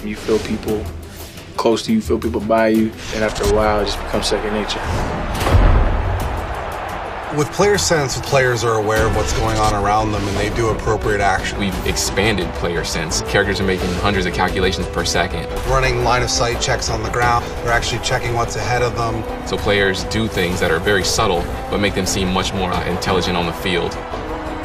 You feel people close to you, feel people by you, and after a while, it just becomes second nature. With player sense, players are aware of what's going on around them and they do appropriate action. We've expanded player sense. Characters are making hundreds of calculations per second. Running line of sight checks on the ground. They're actually checking what's ahead of them. So players do things that are very subtle, but make them seem much more intelligent on the field.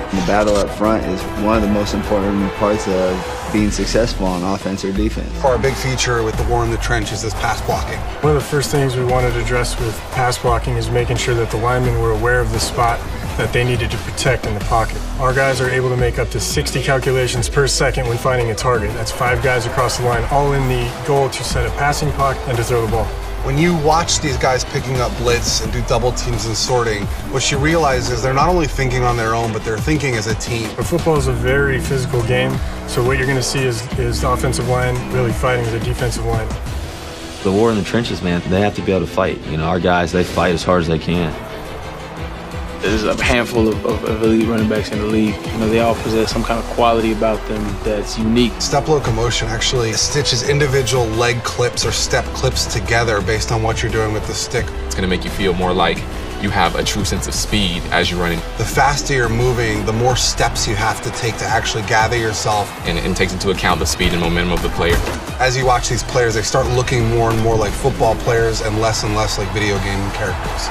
The battle up front is one of the most important parts of being successful on offense or defense. Our big feature with the war in the trenches is pass blocking. One of the first things we wanted to address with pass blocking is making sure that the linemen were aware of the spot that they needed to protect in the pocket. Our guys are able to make up to 60 calculations per second when finding a target. That's 5 guys across the line, all in the goal to set a passing pocket and to throw the ball. When you watch these guys picking up blitz and do double teams and sorting, what you realize is they're not only thinking on their own, but they're thinking as a team. But football is a very physical game, so what you're going to see is the offensive line really fighting the defensive line. The war in the trenches, man, they have to be able to fight. You know, our guys, they fight as hard as they can. There's a handful of elite running backs in the league. You know, they all possess some kind of quality about them that's unique. Step locomotion actually stitches individual leg clips or step clips together based on what you're doing with the stick. It's going to make you feel more like you have a true sense of speed as you're running. The faster you're moving, the more steps you have to take to actually gather yourself. And it takes into account the speed and momentum of the player. As you watch these players, they start looking more and more like football players and less like video game characters.